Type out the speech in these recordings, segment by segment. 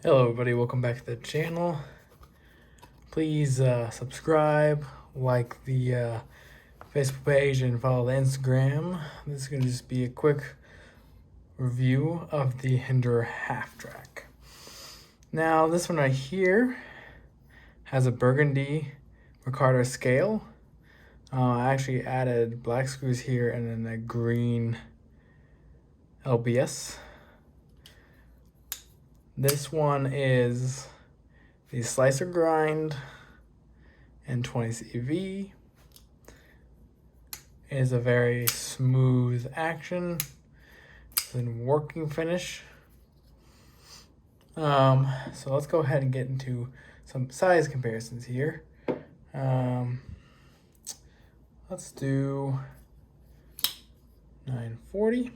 Hello everybody, welcome back to the channel. Please subscribe, like the Facebook page, and follow the Instagram. This is going to just be a quick review of the Hinderer Halftrack. Now this one right here has a burgundy Ricardo scale. I actually added black screws here and then a green LBS. This one is the slicer grind and 20 CV. It is a very smooth action and working finish. So let's go ahead and get into some size comparisons here. Let's do 940.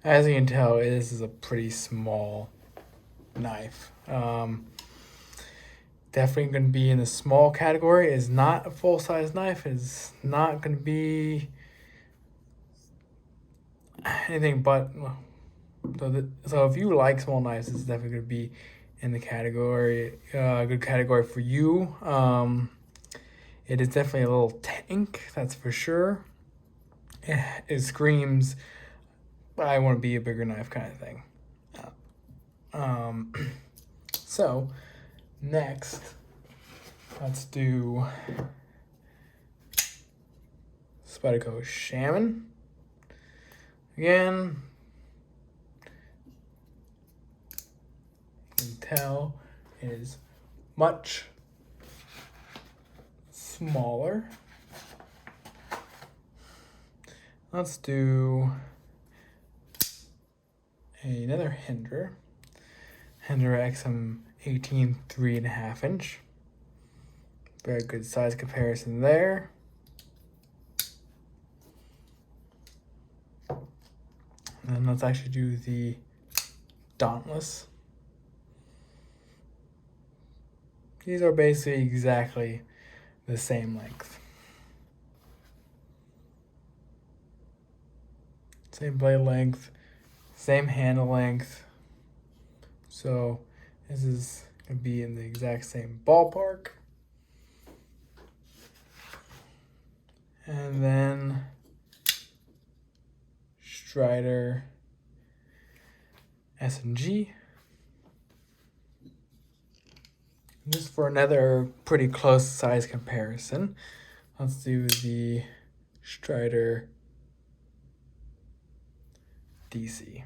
As you can tell, this is a pretty small knife. Definitely going to be in the small category. It's not a full-size knife. It's not going to be anything but. So if you like small knives, it's definitely going to be in the category, a good category for you. It is definitely a little tank, that's for sure. It screams, I want to be a bigger knife kind of thing. So next, let's do Spyderco Shaman. Again, you can tell it is much smaller. Let's do another Hinderer XM 18 3.5 inch. Very good size comparison there. And then let's actually do the Dauntless. These are basically exactly the same length. Same blade length, same handle length. So this is going to be in the exact same ballpark. And then Strider S&G. Just for another pretty close size comparison, let's do the Strider DC.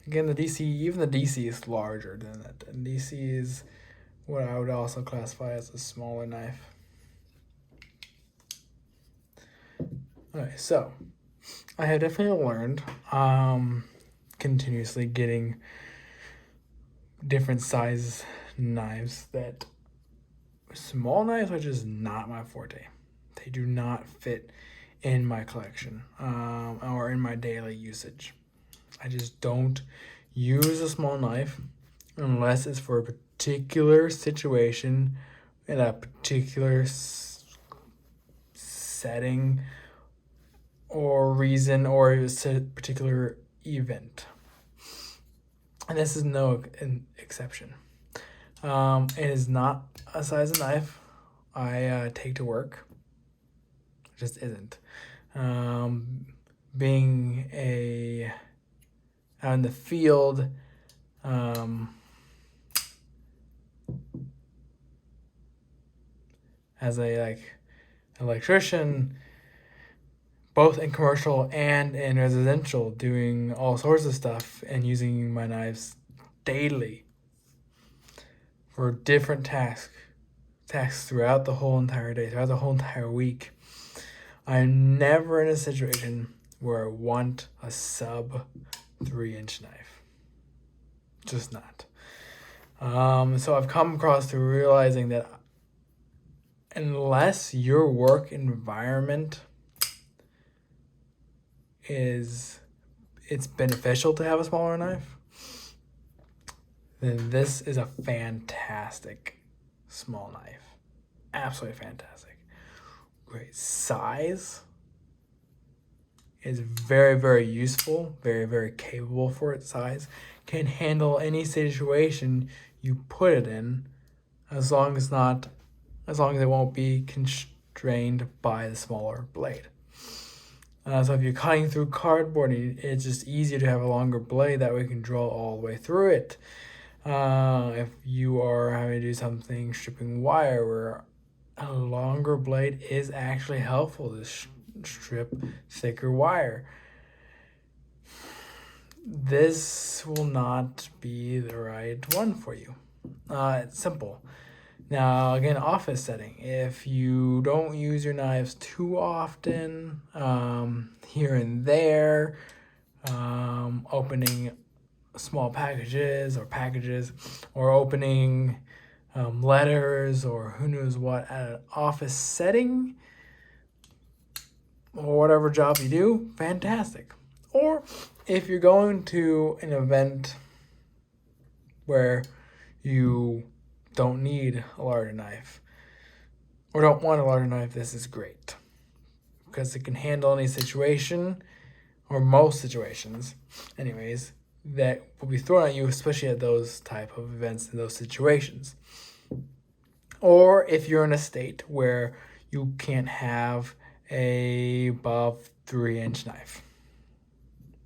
Again, the DC, even the DC is larger than that. And DC is what I would also classify as a smaller knife. Okay, so I have definitely learned continuously getting different size knives that small knives are just not my forte. They do not fit in my collection or in my daily usage. I just don't use a small knife unless it's for a particular situation in a particular setting or reason or a particular event. And this is no exception. It is not a size of knife I take to work. It just isn't. Being out in the field, as a electrician, both in commercial and in residential, doing all sorts of stuff and using my knives daily for different tasks throughout the whole entire day, throughout the whole entire week. I'm never in a situation where I want a sub 3-inch knife. Just not. So I've come across to realizing that unless your work environment it's beneficial to have a smaller knife, then this is a fantastic small knife. Absolutely fantastic. Great size. Is very, very useful, very, very capable for its size. can handle any situation you put it in, as long as it won't be constrained by the smaller blade. So if you're cutting through cardboard, it's just easier to have a longer blade. That way you can drill all the way through it. If you are having to do something stripping wire, where a longer blade is actually helpful to strip thicker wire. This will not be the right one for you. It's simple. Now, again, office setting. If you don't use your knives too often, here and there, opening small packages, or opening letters, or who knows what, at an office setting, or whatever job you do, fantastic. Or if you're going to an event where you don't need a larger knife, or don't want a larger knife, this is great, because it can handle any situation, or most situations anyways, that will be thrown at you, especially at those type of events and those situations. Or if you're in a state where you can't have a above 3-inch knife,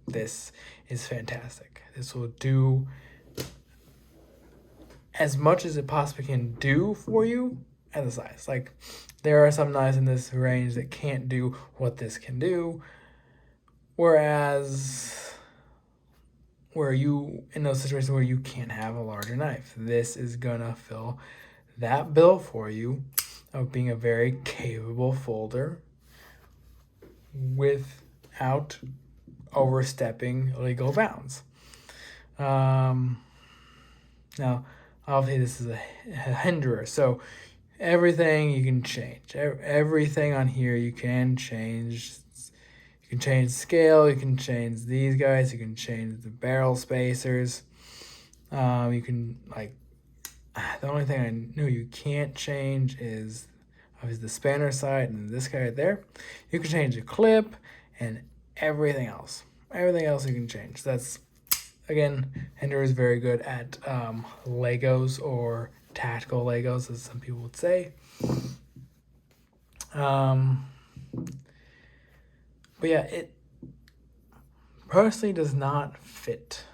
this is fantastic. This will do as much as it possibly can do for you at the size. Like, there are some knives in this range that can't do what this can do, whereas in those situations where you can't have a larger knife, this is gonna fill that bill for you of being a very capable folder without overstepping legal bounds. Now, obviously, this is a Hinderer, so everything you can change. Everything on here you can change. You can change scale. You can change these guys. You can change the barrel spacers. You can, like, the only thing I know you can't change is obviously the spanner side and this guy right there. You can change the clip and everything else. Everything else you can change. That's, again, Hinderer is very good at Legos, or tactical Legos, as some people would say. But yeah, it personally does not fit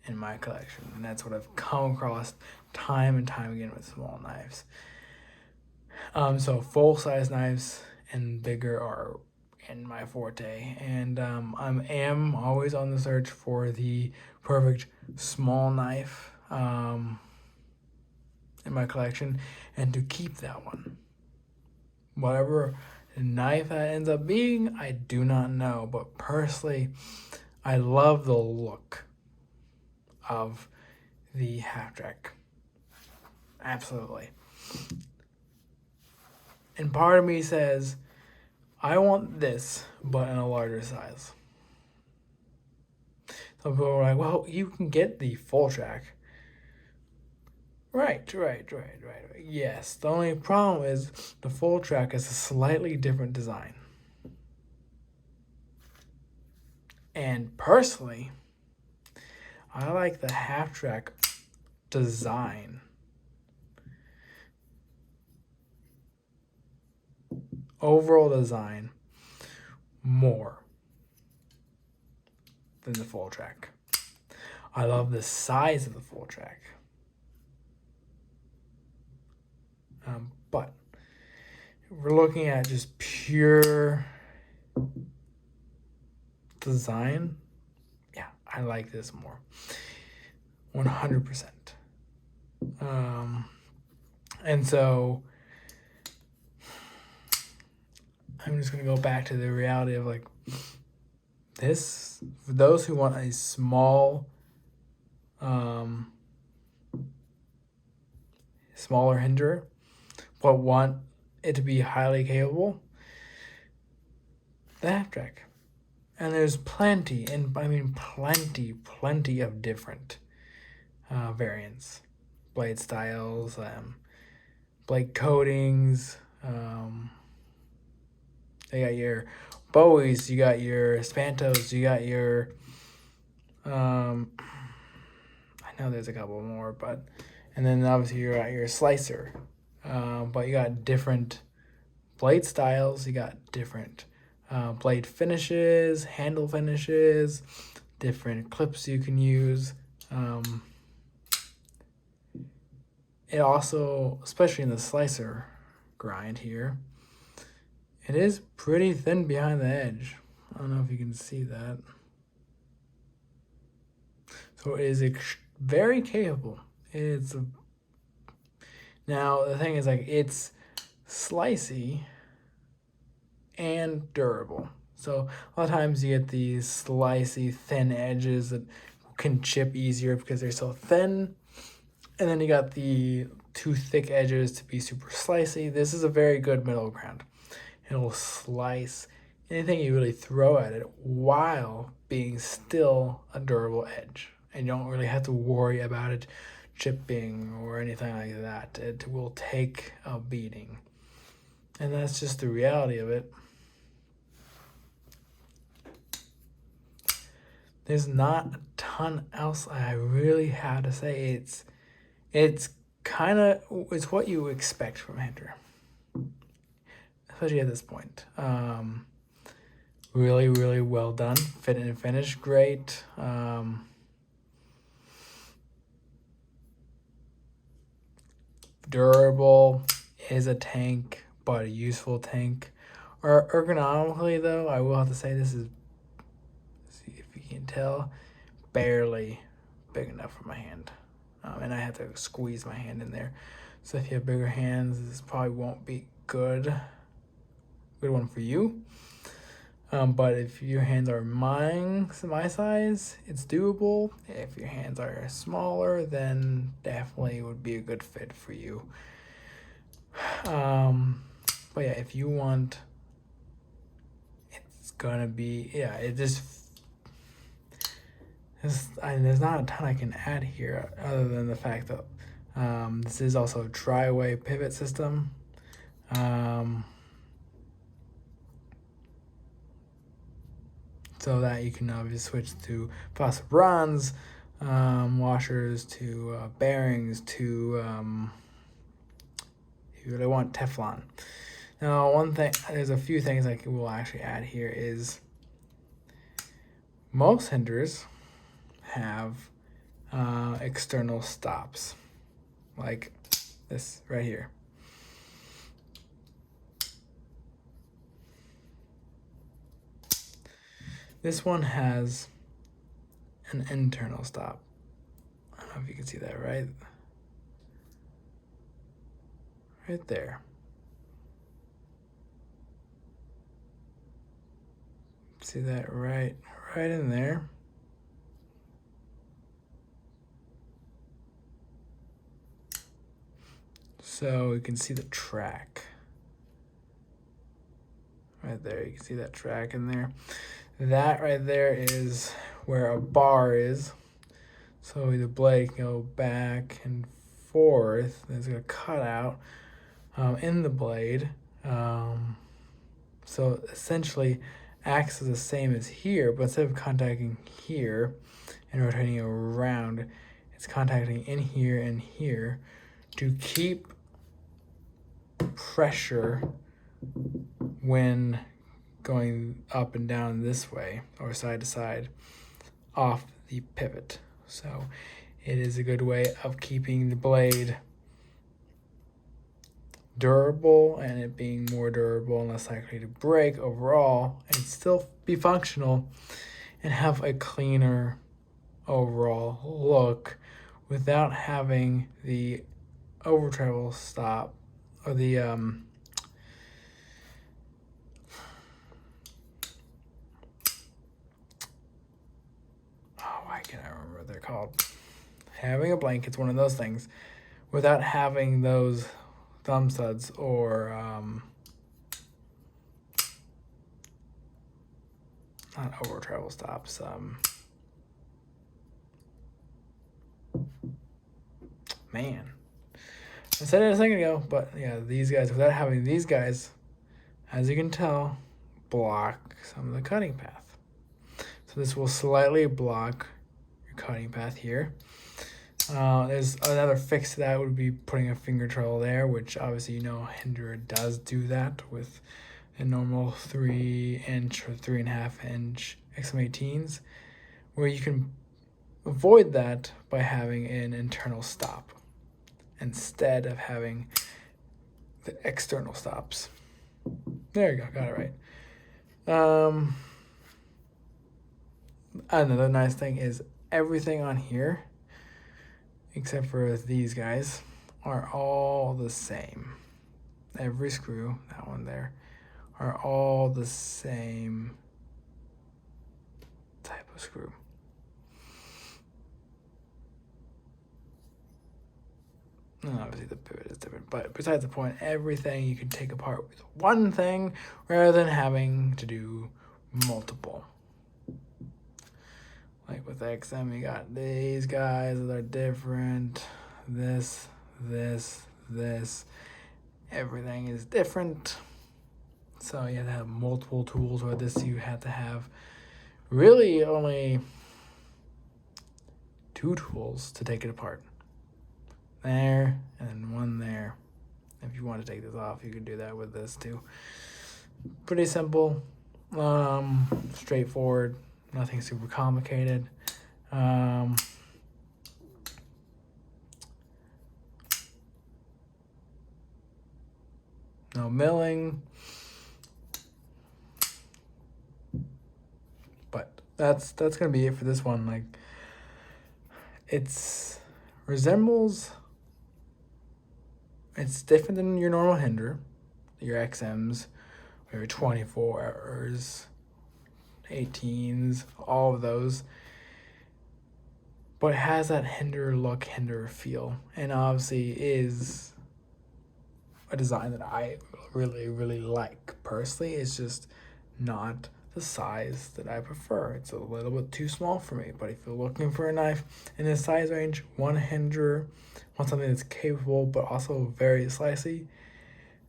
in my collection, and that's what I've come across time and time again with small knives. So full-size knives and bigger are in my forte, and I am always on the search for the perfect small knife in my collection, and to keep that one. Whatever knife that ends up being, I do not know, but personally, I love the look of the Halftrack. Absolutely. And part of me says, I want this, but in a larger size. Some people are like, well, you can get the full track. Right. Yes, the only problem is the full track is a slightly different design. And personally, I like the Halftrack design overall design more than the full track. I love the size of the full track. But if we're looking at just pure design, yeah, I like this more. 100%. And so I'm just going to go back to the reality of, like, this, for those who want a smaller Hinderer, but want it to be highly capable, the Halftrack. And there's plenty of different variants, blade styles, blade coatings. You got your Bowies, you got your Spantos, you got your I know there's a couple more, and then obviously you're at your slicer. But you got different blade styles, you got different blade finishes, handle finishes, different clips you can use. It also, especially in the slicer grind here, it is pretty thin behind the edge. I don't know if you can see that. So it is very capable. Now the thing is, like, it's slicey and durable. So a lot of times you get these slicey thin edges that can chip easier because they're so thin. And then you got the too thick edges to be super slicey. This is a very good middle ground. It'll slice anything you really throw at it while being still a durable edge. And you don't really have to worry about it chipping or anything like that. It will take a beating. And that's just the reality of it. There's not a ton else I really have to say. It's kind of, it's what you expect from Hinderer, especially at this point. Really, really well done. Fit and finish, great. Durable, is a tank, but a useful tank. Ergonomically, though, I will have to say this is, see if you can tell, barely big enough for my hand. And I have to squeeze my hand in there. So if you have bigger hands, this probably won't be good one for you. But if your hands are my size, it's doable. If your hands are smaller, then definitely would be a good fit for you. But yeah, if you want, it's gonna be, yeah, it just, there's not a ton I can add here other than the fact that this is also a tri-way pivot system. So that you can obviously switch to faucet bronze, washers, to bearings, to if you really want Teflon. Now, one thing, there's a few things I will actually add here is most Hinderers have external stops, like this right here. This one has an internal stop. I don't know if you can see that, right there. See that right in there. So you can see the track right there. You can see that track in there. That right there is where a bar is. So the blade can go back and forth. There's a cutout in the blade. So essentially acts as the same as here, but instead of contacting here and rotating around, it's contacting in here and here to keep pressure when going up and down this way or side to side off the pivot. So it is a good way of keeping the blade durable and it being more durable and less likely to break overall and still be functional and have a cleaner overall look without having the over travel stop or the why can't I remember what they're called? Having a blanket's one of those things without having those thumb studs or not over travel stops. Man, I said it a second ago, but yeah, these guys, without having these guys, as you can tell, block some of the cutting path. So this will slightly block your cutting path here. There's another fix to that would be putting a finger trail there, which obviously Hinderer does do that with a normal 3-inch or 3.5-inch XM18s, where you can avoid that by having an internal stop instead of having the external stops. There you go, got it right. Another nice thing is everything on here, except for these guys, are all the same. Every screw, that one there, are all the same type of screw. And obviously the pivot is different, but besides the point, everything you can take apart with one thing rather than having to do multiple. Like with XM, you got these guys that are different. This. Everything is different. So you have to have multiple tools, or this you have to have really only 2 tools to take it apart. There, and then one there. If you want to take this off, you can do that with this too. Pretty simple, straightforward, nothing super complicated. No milling, but that's gonna be it for this one. Like, it's different than your normal Hinderer, your XMs, or your 24 hours, 18s, all of those. But it has that Hinderer look, Hinderer feel, and obviously is a design that I really like personally. It's just not the size that I prefer. It's a little bit too small for me, but if you're looking for a knife in this size range, one Hinderer, want something that's capable but also very slicey,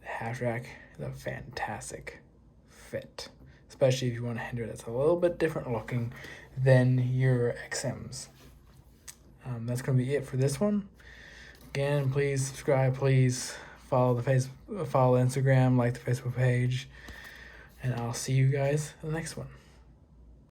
the Halftrack is a fantastic fit, especially if you want a Hinderer that's a little bit different looking than your XMs. That's going to be it for this one. Again, please subscribe, please follow follow Instagram, like the Facebook page, and I'll see you guys in the next one.